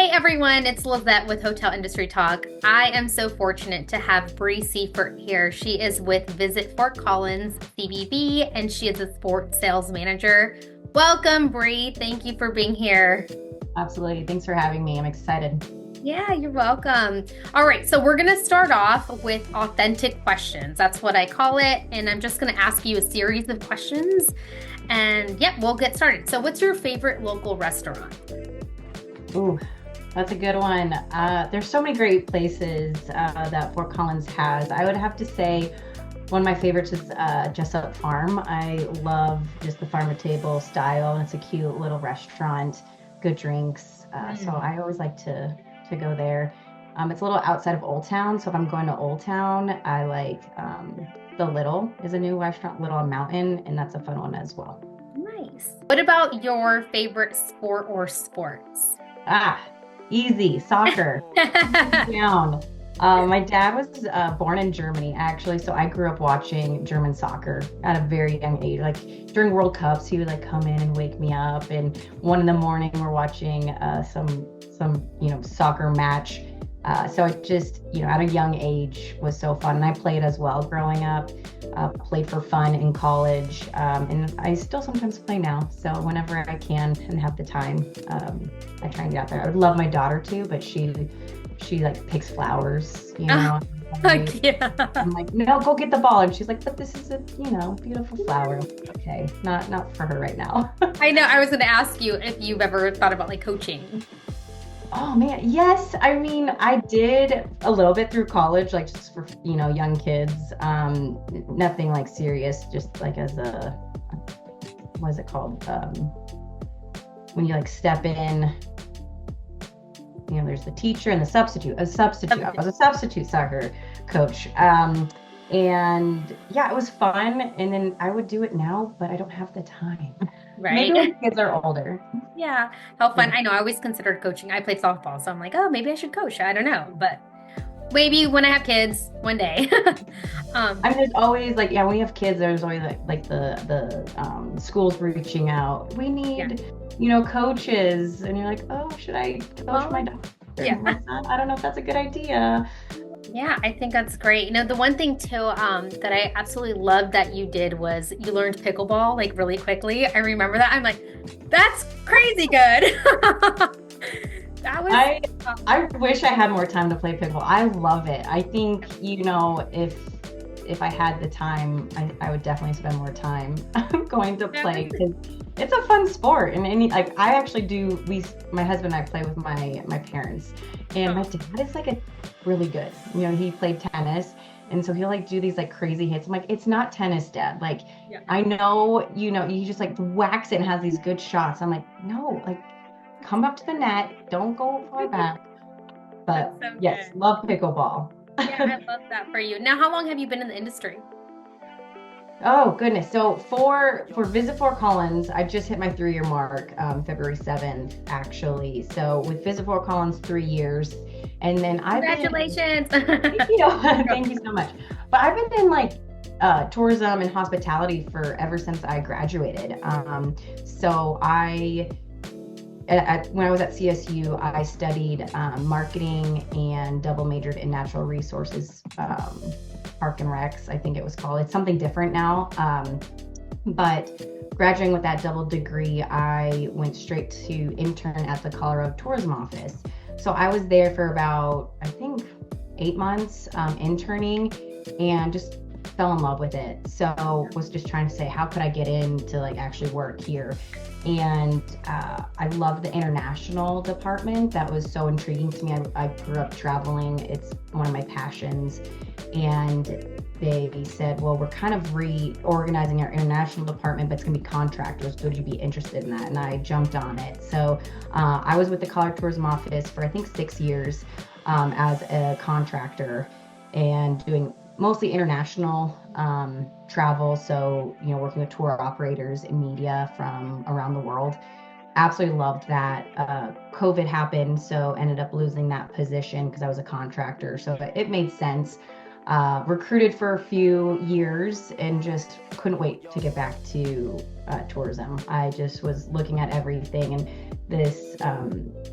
Hey everyone, it's Lizette with Hotel Industry Talk. I am so fortunate to have Bri Seifert here. She is with Visit Fort Collins, CBB, and she is a sports sales manager. Welcome, Bri. Thank you for being here. Absolutely. Thanks for having me. I'm excited. Yeah, you're welcome. All right, so we're going to start off with authentic questions. That's what I call it. And I'm just going to ask you a series of questions. And yep, we'll get started. So, what's your favorite local restaurant? Ooh, that's a good one. There's so many great places that Fort Collins has. I would have to say one of my favorites is Jessup Farm. I love just the farm to table style. It's a cute little restaurant, good drinks. So Mm. I always like to go there. It's a little outside of Old Town. So if I'm going to Old Town, I like The Little is a new restaurant, Little on Mountain, and that's a fun one as well. Nice. What about your favorite sport or sports? Ah, easy. Soccer. Hands down. My dad was born in Germany, actually, so I grew up watching German soccer at a very young age. Like during World Cups, he would like come in and wake me up, and 1 in the morning we're watching some soccer match. So it just at a young age was so fun, and I played as well growing up. Played for fun in college, and I still sometimes play now. So whenever I can and have the time, I try and get out there. I would love my daughter too, but she like picks flowers, Oh, yeah. I'm like, no, go get the ball. And she's like, but this is a, beautiful flower. Okay, not for her right now. I know. I was going to ask you if you've ever thought about like coaching. Oh man, yes. I mean, I did a little bit through college, like just for, young kids. Nothing like serious, just like as a, what is it called? When you like step in, there's the teacher and the substitute. A substitute. I Okay. was a substitute soccer coach. And yeah, it was fun. And then I would do it now, but I don't have the time. Maybe when Right. the kids are older. Yeah. How fun. Yeah. I know. I always considered coaching. I played softball, so I'm like, oh, maybe I should coach. I don't know, but maybe when I have kids one day. I mean, there's always like, yeah, when you have kids, there's always like the schools reaching out. We Yeah. need, coaches, and you're like, oh, should I coach my Well, daughter? yeah. My son? I don't know if that's a good idea. Yeah, I think that's great. The one thing too, that I absolutely loved that you did was you learned pickleball like really quickly. I remember that. I'm like, that's crazy good. That was I um, I wish I had more time to play pickleball. I love it. I think, if I had the time, I would definitely spend more time going to play because it's a fun sport. And like I actually do my husband and I play with my parents. And my oh, dad is like a really good. He played tennis. And so he'll like do these like crazy hits. I'm like, it's not tennis, Dad. Like, yeah. I know, he just like whacks it and has these good shots. I'm like, no, like come up to the net. Don't go far back. That's But so yes, good. love pickleball. Yeah, I love that for you. Now, how long have you been in the industry? Oh goodness. So for Visit Fort Collins, I just hit my 3-year mark, February 7th, actually. So with Visit Fort Collins, 3 years. And then I've been, Congratulations. thank you so much. But I've been in like tourism and hospitality for ever since I graduated. So when I was at CSU, I studied marketing and double majored in natural resources, park and recs, I think it was called. It's something different now. But graduating with that double degree, I went straight to intern at the Colorado Tourism Office. So I was there for about, I think, 8 months interning and just fell in love with it. So was just trying to say, how could I get in to like actually work here? And I love the international department. That was so intriguing to me. I grew up traveling. It's one of my passions. And they said, well, we're kind of reorganizing our international department, but it's going to be contractors. Would you be interested in that? And I jumped on it. So I was with the Colorado Tourism Office for, I think, 6 years as a contractor and doing mostly international travel. So, working with tour operators and media from around the world. Absolutely loved that. COVID happened, so ended up losing that position because I was a contractor. So it made sense. Recruited for a few years and just couldn't wait to get back to tourism. I just was looking at everything and this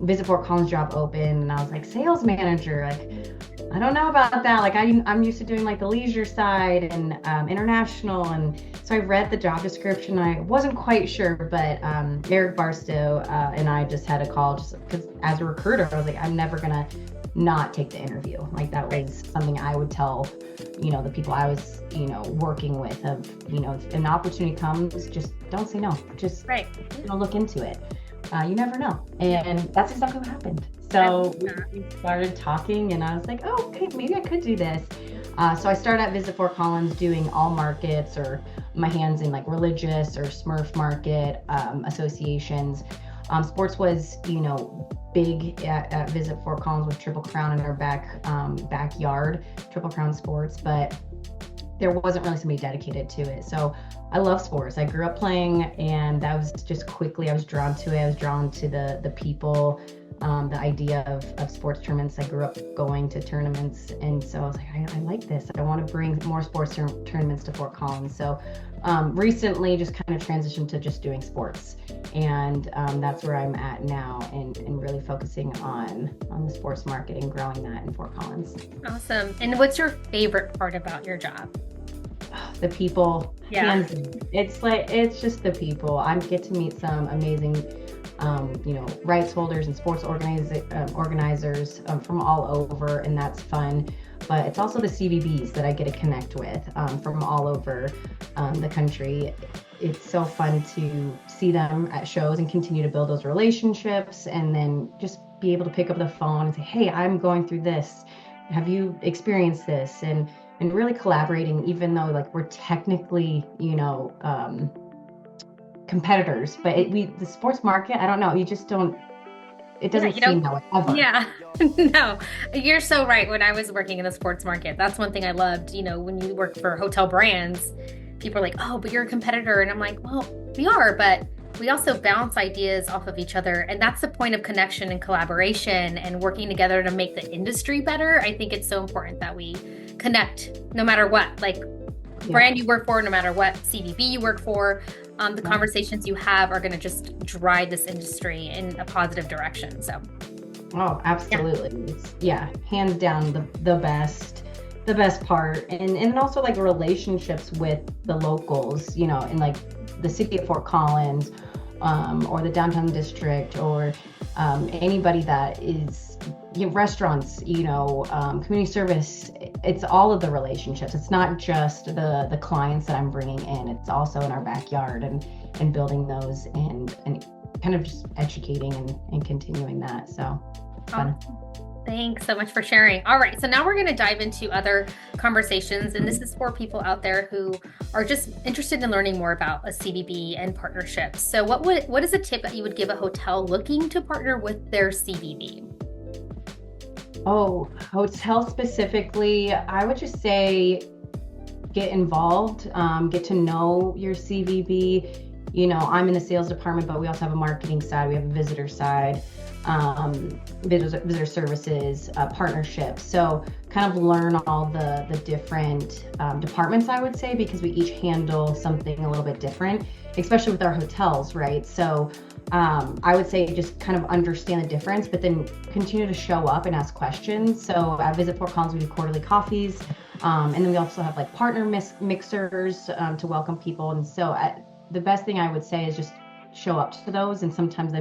Visit Fort Collins job open, and I was like, sales manager, like, I don't know about that. Like I'm used to doing like the leisure side and international. And so I read the job description. I wasn't quite sure, but Eric Barstow and I just had a call just because as a recruiter, I was like, I'm never going to not take the interview. Like that was something I would tell, the people I was, working with of, if an opportunity comes, just don't say no. Just, look into it. You never know. And that's exactly what happened. So we started talking and I was like, oh, okay, maybe I could do this. So I started at Visit Fort Collins doing all markets or my hands in like religious or Smurf market associations. Sports was, big at Visit Fort Collins with Triple Crown in our backyard, Triple Crown Sports, but there wasn't really somebody dedicated to it. So I love sports. I grew up playing, and that was just quickly, I was drawn to it. I was drawn to the people, the idea of sports tournaments. I grew up going to tournaments, and so I was like, I like this. I want to bring more sports tournaments to Fort Collins. So recently just kind of transitioned to just doing sports, and that's where I'm at now, and really focusing on the sports market and growing that in Fort Collins. Awesome. And what's your favorite part about your job? The people. Yeah. It's just the people. I get to meet some amazing rights holders and sports organizers from all over, and that's fun. But it's also the CVBs that I get to connect with from all over the country. It's so fun to see them at shows and continue to build those relationships, and then just be able to pick up the phone and say, hey, I'm going through this. Have you experienced this? And really collaborating, even though like we're technically, competitors, but the sports market, I don't know, you just don't, it doesn't seem that way ever. Yeah, no, you're so right. When I was working in the sports market, that's one thing I loved, when you work for hotel brands, people are like, oh, but you're a competitor. And I'm like, well, we are, but we also bounce ideas off of each other. And that's the point of connection and collaboration and working together to make the industry better. I think it's so important that we connect no matter what, like brand you work for, no matter what CVB you work for. The conversations you have are going to just drive this industry in a positive direction. So, oh, absolutely. It's, hands down the best part. And also like relationships with the locals, in like the city of Fort Collins, or the downtown district, or anybody that is restaurants, community service. It's all of the relationships. It's not just the clients that I'm bringing in. It's also in our backyard and building those and kind of just educating and continuing that. So fun. Thanks so much for sharing. All right, so now we're going to dive into other conversations, and this is for people out there who are just interested in learning more about a CVB and partnerships. So what is a tip that you would give a hotel looking to partner with their CVB? Oh, hotel specifically, I would just say get involved, get to know your CVB. I'm in the sales department, but we also have a marketing side. We have a visitor side, visitor services, partnerships. So kind of learn all the different departments, I would say, because we each handle something a little bit different, especially with our hotels, right? So I would say just kind of understand the difference, but then continue to show up and ask questions. So at Visit Fort Collins, we do quarterly coffees. And then we also have like partner mixers to welcome people. And so the best thing I would say is just show up to those. And sometimes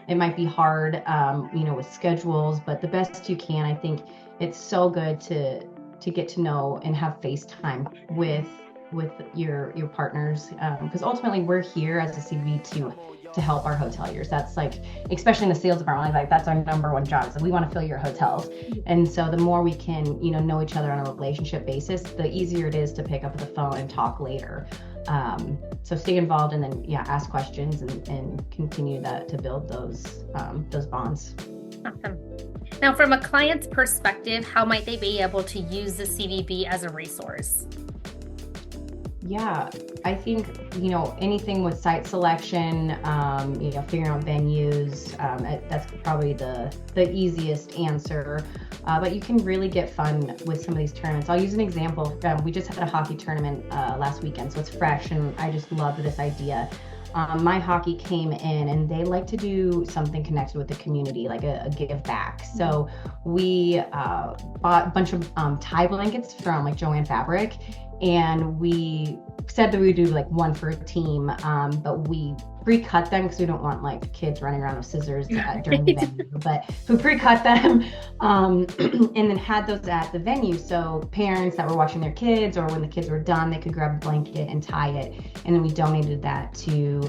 it might be hard, with schedules, but the best you can. I think it's so good to get to know and have FaceTime with your partners, because ultimately we're here as a CV to help our hoteliers. That's like, especially in the sales department, like that's our number one job. So we want to fill your hotels. And so the more we can, know each other on a relationship basis, the easier it is to pick up the phone and talk later. So stay involved, and then ask questions and continue to build those bonds. Awesome. Now, from a client's perspective, how might they be able to use the CVB as a resource? Yeah, I think, anything with site selection, figuring out venues, that's probably the easiest answer. But you can really get fun with some of these tournaments. I'll use an example. We just had a hockey tournament last weekend, so it's fresh, and I just loved this idea. my hockey came in and they like to do something connected with the community, like a give back. So we bought a bunch of tie blankets from like Joanne Fabric, and we said that we would do like one for a team, but we pre-cut them because we don't want like kids running around with scissors during the venue. But we pre-cut them and then had those at the venue. So parents that were watching their kids, or when the kids were done, they could grab a blanket and tie it. And then we donated that to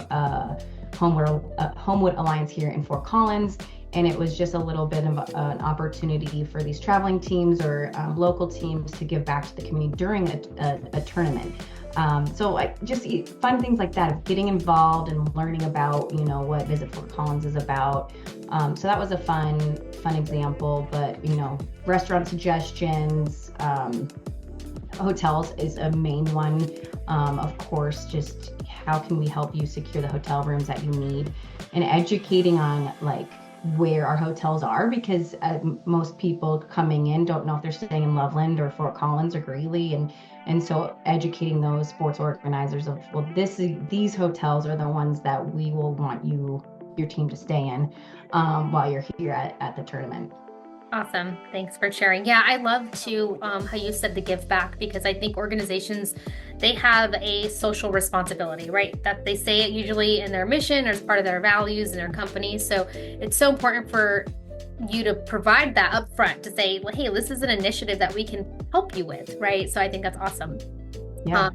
Homewood Alliance here in Fort Collins. And it was just a little bit of an opportunity for these traveling teams or local teams to give back to the community during a tournament. So just fun things like that, of getting involved and learning about, what Visit Fort Collins is about. So that was a fun example. But, restaurant suggestions, hotels is a main one. Of course, just how can we help you secure the hotel rooms that you need, and educating on like where our hotels are, because most people coming in don't know if they're staying in Loveland or Fort Collins or Greeley, and so educating those sports organizers of, well, these hotels are the ones that we will want your team to stay in while you're here at the tournament. Awesome. Thanks for sharing. Yeah, I love too how you said the give back, because I think organizations, they have a social responsibility, right? That they say it usually in their mission or as part of their values in their company. So it's so important for you to provide that up front to say, well, hey, this is an initiative that we can help you with, right? So I think that's awesome. Yeah.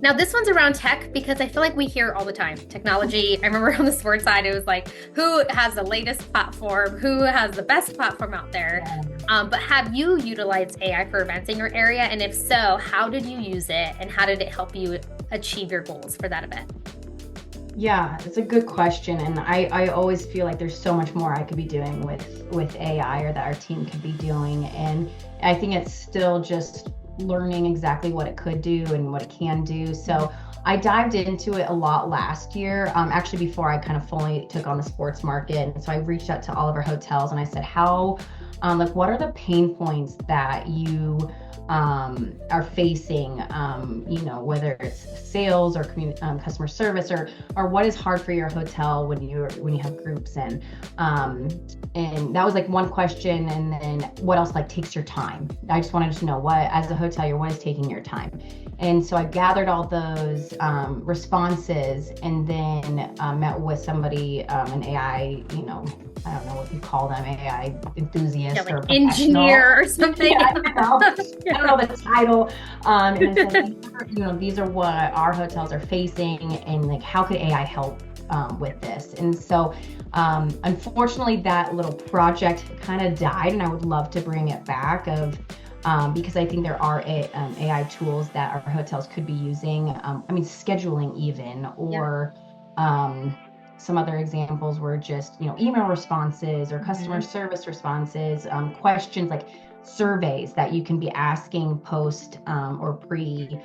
Now this one's around tech, because I feel like we hear all the time, technology. I remember on the sports side, it was like, who has the latest platform? Who has the best platform out there? Yeah. But have you utilized AI for events in your area? And if so, how did you use it? And how did it help you achieve your goals for that event? Yeah, it's a good question. And I always feel like there's so much more I could be doing with AI, or that our team could be doing. And I think it's still just learning exactly what it could do and what it can do. So I dived into it a lot last year, actually before I kind of fully took on the sports market. And so I reached out to all of our hotels and I said, what are the pain points that you are facing, whether it's sales or customer service, or what is hard for your hotel when you have groups in. And that was like one question. And then what else takes your time? I just wanted to know what, as a hotelier, what is taking your time? And so I gathered all those responses, and then met with somebody, an AI, I don't know what you call them, AI enthusiast, like or engineer or something. Yeah, I don't know the title. And it said, these are what our hotels are facing, and how could AI help with this? And so unfortunately, that little project kind of died, and I would love to bring it back because I think there are AI tools that our hotels could be using. Scheduling even, or some other examples were just, email responses or customer service responses, questions like surveys that you can be asking post or pre,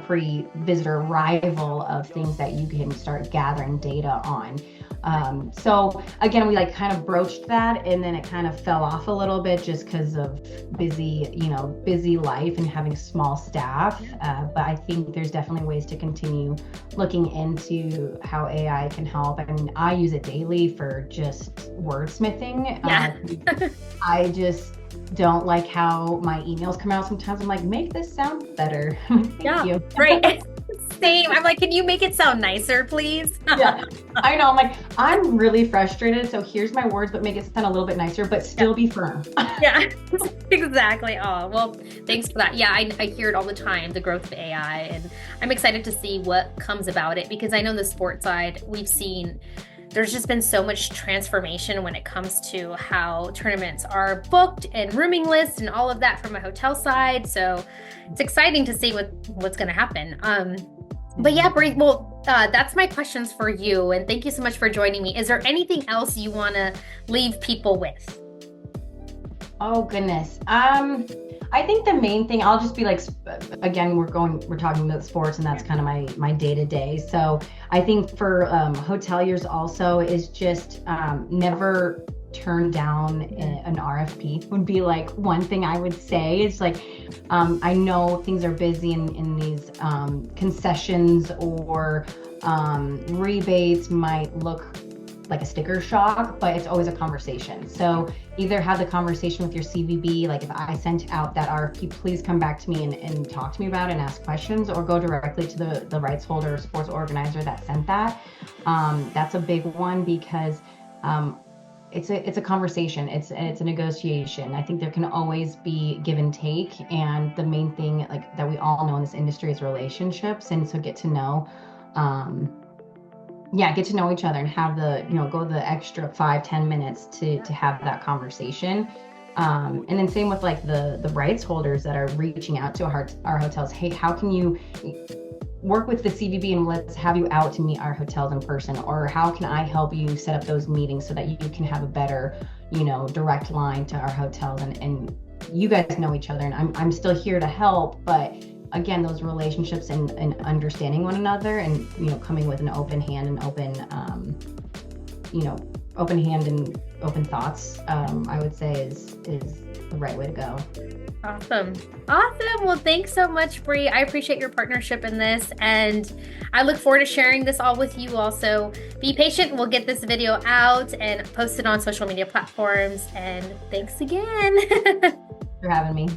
pre-visitor arrival, of things that you can start gathering data on. So again, we kind of broached that, and then it kind of fell off a little bit just because of busy life and having small staff. But I think there's definitely ways to continue looking into how AI can help. I use it daily for just wordsmithing. Yeah. I just don't like how my emails come out sometimes. I'm like, make this sound better. Thank you. Right. Same. I'm like, can you make it sound nicer, please? Yeah, I know. I'm like, I'm really frustrated. So here's my words, but make it sound a little bit nicer, but still be firm. Yeah, exactly. Oh, well, thanks for that. Yeah, I hear it all the time, the growth of AI, and I'm excited to see what comes about it, because I know the sports side, we've seen there's just been so much transformation when it comes to how tournaments are booked and rooming lists and all of that from a hotel side. So it's exciting to see what's going to happen. But yeah, Bri, well, that's my questions for you. And thank you so much for joining me. Is there anything else you want to leave people with? Oh, goodness. I think the main thing, I'll just be again, we're talking about sports, and that's kind of my day to day. So I think for hoteliers also is just never turn down an RFP would be like one thing I would say. It's like, I know things are busy in these concessions or rebates might look like a sticker shock, but it's always a conversation. So either have the conversation with your CVB, like if I sent out that RFP, please come back to me and talk to me about it and ask questions, or go directly to the rights holder or sports organizer that sent that. That's a big one because it's a conversation. It's a negotiation. I think there can always be give and take, and the main thing like that we all know in this industry is relationships. And so get to know get to know each other and have go the extra 5-10 minutes to have that conversation. And then same with like the rights holders that are reaching out to our hotels. Hey, how can you work with the CVB and let's have you out to meet our hotels in person? Or how can I help you set up those meetings so that you can have a better, direct line to our hotels, and you guys know each other, and I'm still here to help. But again, those relationships and understanding one another, and coming with an open hand and open thoughts, I would say is the right way to go. Awesome. Well, thanks so much, Bri. I appreciate your partnership in this, and I look forward to sharing this all with you. Also, be patient. We'll get this video out and post it on social media platforms. And thanks again. For having me.